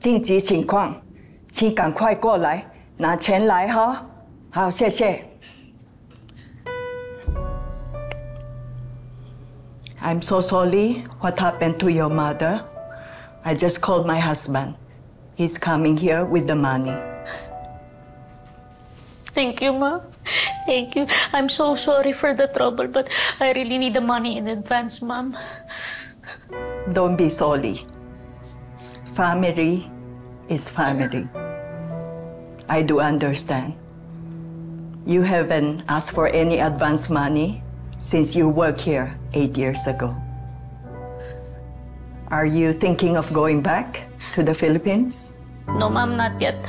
紧急情况，请赶快过来拿钱来哈。好，谢谢。I'm so sorry what happened to your mother. I just called my husband. He's coming here with the money. Thank you, Ma. Thank you. I'm so sorry for the trouble, but I really need the money in advance, Ma'am. Don't be sorry. Family is family. I do understand. You haven't asked for any advance money since you worked here 8 years ago. Are you thinking of going back to the Philippines? No, Ma'am, not yet.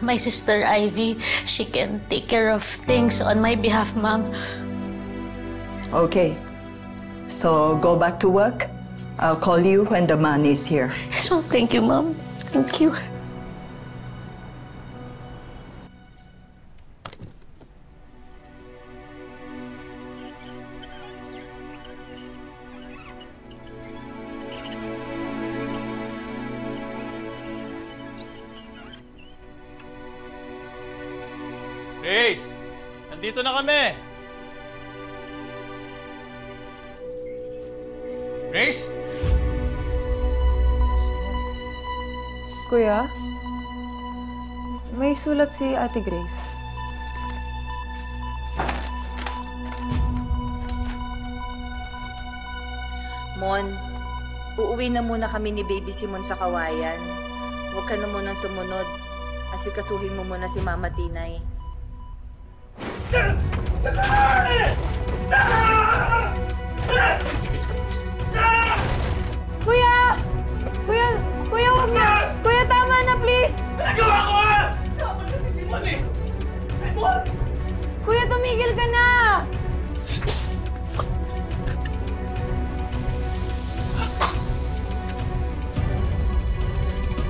My sister Ivy, she can take care of things on my behalf, Ma'am. Okay. So go back to work. I'll call you when the money is here. So, thank you, Ma'am. Thank you. Grace! Nandito na kami! Grace? Kuya, may sulat si Ate Grace. Mon, uuwi na muna kami ni Baby Simon sa Kawayan. Huwag ka na munang sumunod. Asikasuhin mo muna si Mama Tinay. Kuya! Kuya! Kuya, wag na! Kuya, tama na, please! Nagawa ko ha! Sama na si Simon eh! Simon! Kuya, tumigil ka na!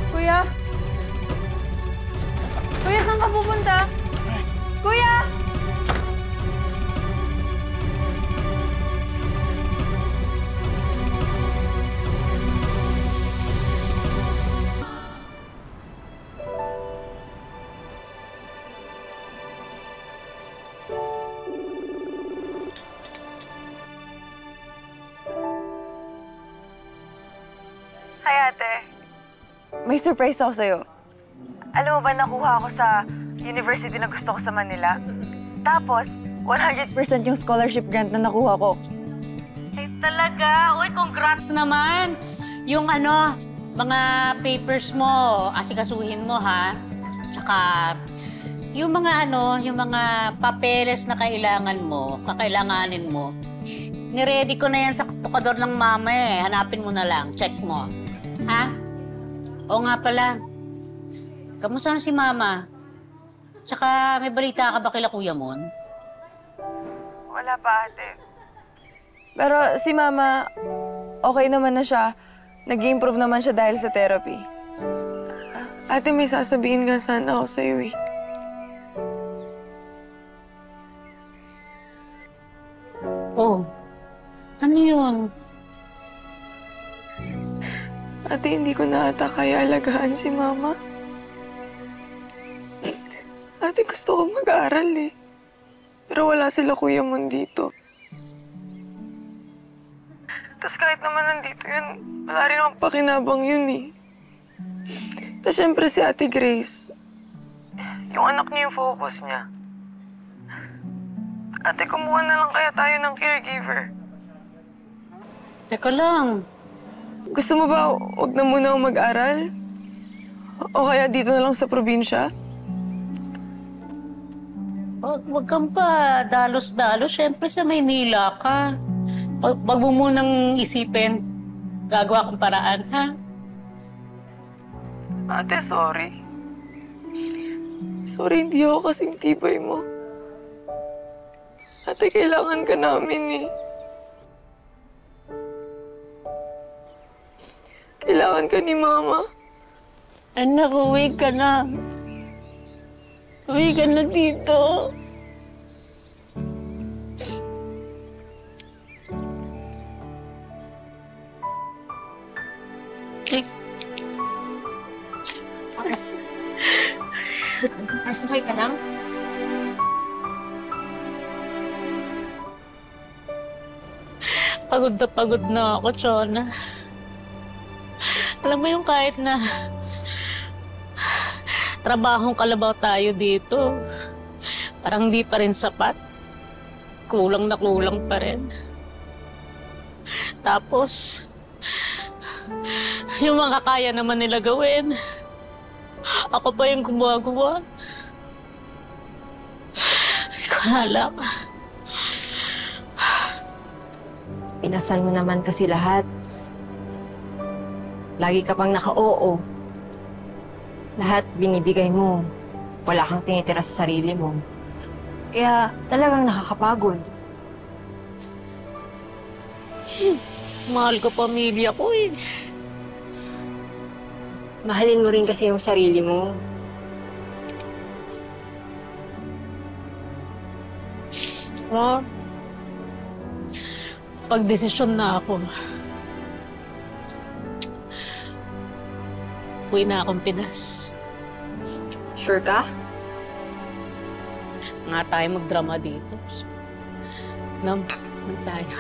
Kuya? Kuya, saan ka pupunta? Kuya! Hi, ate. May surprise ako sa'yo. Alam mo ba, nakuha ako sa university na gusto ko sa Manila. Tapos, 100% yung scholarship grant na nakuha ko. Ay, talaga? Uy, congrats naman! Yung mga papers mo, asikasuhin mo, ha? Tsaka, yung mga papeles na kakailanganin mo, niready ko na yan sa tukador ng mama eh. Hanapin mo na lang, check mo. Ha? Oo nga pala. Kamusta na si Mama? Tsaka may balita ka ba kila Kuya Mon? Wala pa, ate. Pero si Mama, okay naman na siya. Nag-improve naman siya dahil sa therapy. Ate, may sasabihin nga sana ako sa'yo eh. Oh, ano yun? Ate, hindi ko na ata kaya alagaan si Mama. Ate, gusto ko mag-aaral eh. Pero wala sila Kuya Mon dito. Tapos kahit naman nandito yun, wala rin akong pakinabang yun eh. Tapos syempre si Ate Grace, yung anak niya yung focus niya. Ate, kumuha na lang kaya tayo ng caregiver. Teka lang. Gusto mo ba, huwag na muna akong mag-aral? O kaya dito na lang sa probinsya? Wag kang pa dalos-dalos. Siyempre sa Maynila ka. Wag mo munang isipin. Gagawa kang paraan, ha? Ate, sorry. Sorry, hindi ako kasing tibay mo. Ate, kailangan ka namin eh. Kailangan ka ni Mama. Anak, uwi ka na. Uwi ka na dito. Nasakay ka lang? Pagod na ako, Chona. Alam mo yung kahit na trabahong kalabaw tayo dito, parang di pa rin sapat. Kulang na kulang pa rin. Tapos, yung mga kaya naman nila gawin, ako pa yung gumagawa. Hindi ko na alam. Pinasal mo naman kasi lahat. Lagi ka pang naka-oo. Lahat binibigay mo. Wala kang tinitira sa sarili mo. Kaya talagang nakakapagod. Mahal ko pamilya ko eh. Mahalin mo rin kasi yung sarili mo. Ma, pag-desisyon na ako. Uwi na akong Pinas. Sure ka? Nga tayo magdrama dito. Nam tayo.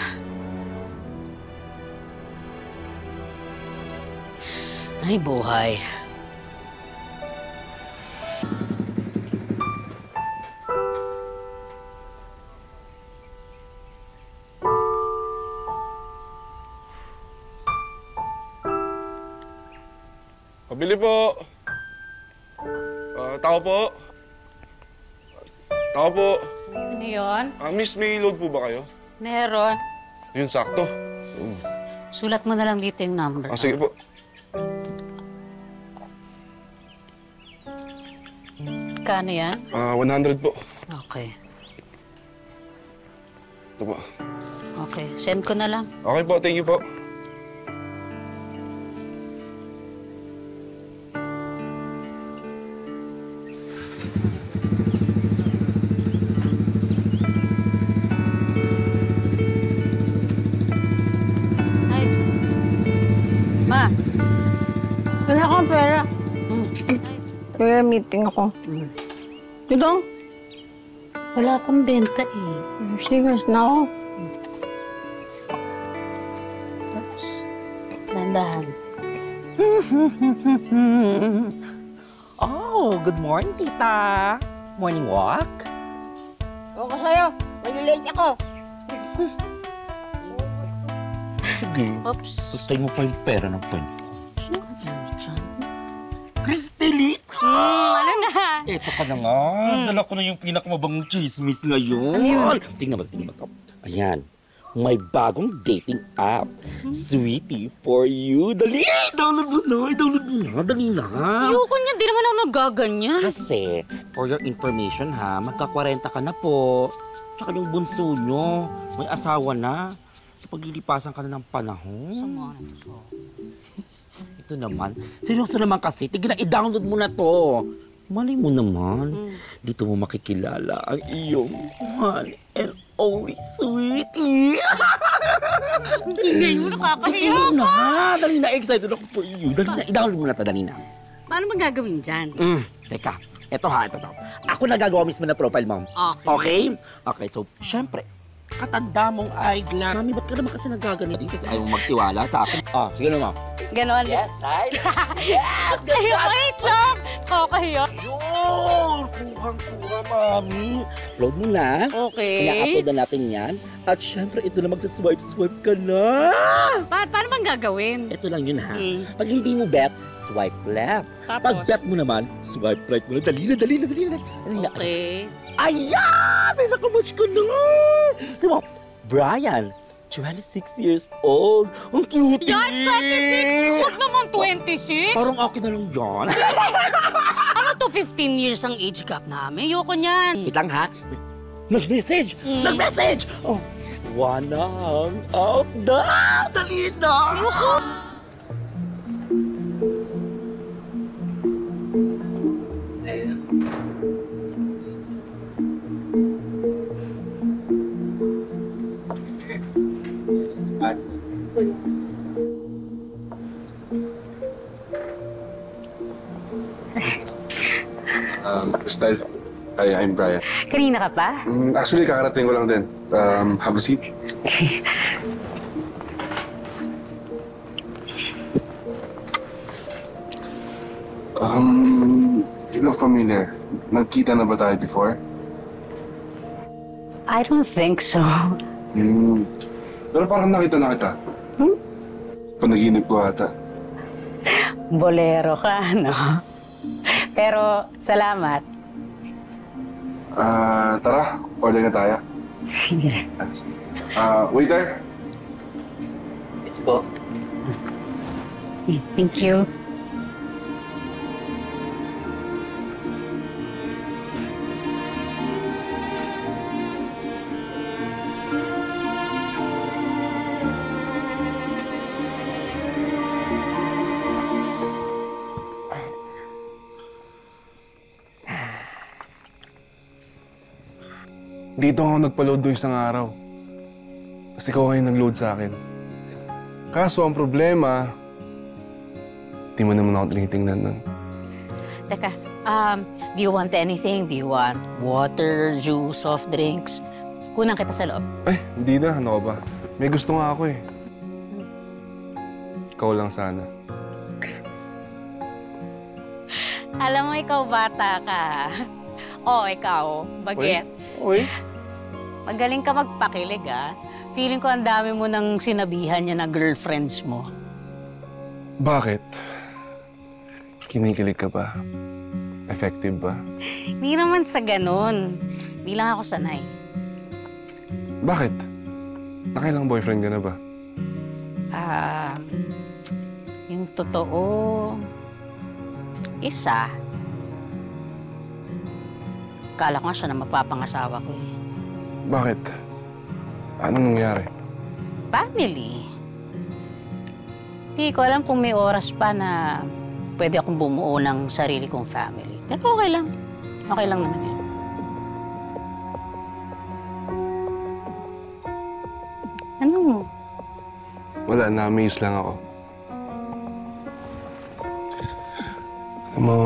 Ay, buhay. Pabili po. Tao po. Tao po. Ano yun? Miss, may load po ba kayo? Meron. Yun, sakto. Sulat mo na lang dito yung number. Sige po. Kano yan? 100 po. Okay. Ito po. Okay. Send ko na lang. Okay po, thank you po. Ay. Ma. Wala akong pera. Kaya meeting ako. Ito? Wala pang benta eh. Serious na ako. Oops. Nandahan. Oh, good morning, tita. Morning walk? Oo ka sa'yo. Nag-late ako. Sige. Oops. Bastay mo pa yung pera ng friend. Sino ka dyan? Cristelita! Ano na? Eto ka na nga. Dala ko na yung pinakamabangong chismis ngayon. Tingnan mo to. Ayan. May bagong dating app. Sweetie for you. Dali! Download mo na. Dali na. Ayoko niya. Di naman ako nagaganyan. Kasi, for your information ha, magka-40 ka na po. Tsaka yung bunso nyo, may asawa na. Paglilipasan ka na ng panahon. Sama. Ito naman, seryoso naman kasi, tigil na i-download mo na to. Malay mo naman, dito mo makikilala ang iyong one and only sweetie. Ingay mo, nakakahiya. Dali na, excited ako for you. Dali na, i-download mo na to, dali na. Paano ba gagawin dyan? Teka, ito. Ako na gagawa mismo na profile mo. Okay? Okay, so, syempre, katanda mong eyeglass. Mami, ba't ka naman kasi nagaganito? Kasi ayaw mong magtiwala sa akin. Sige naman. Ganon. Yes, I. Ay, wait lang. Nakakahiya. Yun! Kuhang-kuha, mami. Upload mo na. Okay. Ina-upload na natin yan. At syempre, ito na magsaswipe-swipe ka na. Paano bang gagawin? Ito lang yun, ha? Pag hindi mo bet, swipe left. Tapos? Pag bet mo naman, swipe right mo na. Dali na. Okay. Ayan! May nakamatch ko na! Diba, Brian, 26 years old. Ang cute! Yan, 26! Huwag naman 26! Parang akin na lang yan. Ano to, 15 years ang age gap namin? Ayoko niyan. Wait lang, ha? Nag-message! Nag-message! Oh, wanna hang out na! Dali na! Style. Hi, I'm Brian. Kanina ka pa? Actually, kakarating ko lang din. Have a seat. You look familiar. Nagkita na ba tayo before? I don't think so. Pero parang nakita na kita. Panaginip ko ata. Bolero ka, no? Pero, salamat. Tara, order na tayo. Sige. Waiter. Yes po. Thank you. Dito ako nagpa-load doon isang araw. Kasi ikaw ngayon nag-load sa akin. Kaso ang problema, di mo naman ako tinitingnan nun. Teka, do you want anything? Do you want water, juice, soft drinks? Kunang kita sa loob. Ay, hindi na. Ano ka ba? May gusto nga ako eh. Ikaw lang sana. Alam mo, ikaw bata ka. Oh, ikaw, bagets. Uy. Magaling ka magpakilig, ah. Feeling ko ang dami mo nang sinabihan niya na girlfriends mo. Bakit? Kinikilig ka ba? Effective ba? Hindi naman sa ganun. Hindi lang ako sanay. Bakit? Nakailang boyfriend ka na ba? Yung totoo, isa. Kala ko nga siya na mapapangasawa ko eh. Bakit? Anong nangyari? Family. Hindi ko alam kung may oras pa na pwede akong bumuo ng sarili kong family. Pero okay lang. Okay lang naman yun. Ano? Wala, na-amaze lang ako. Alam mo,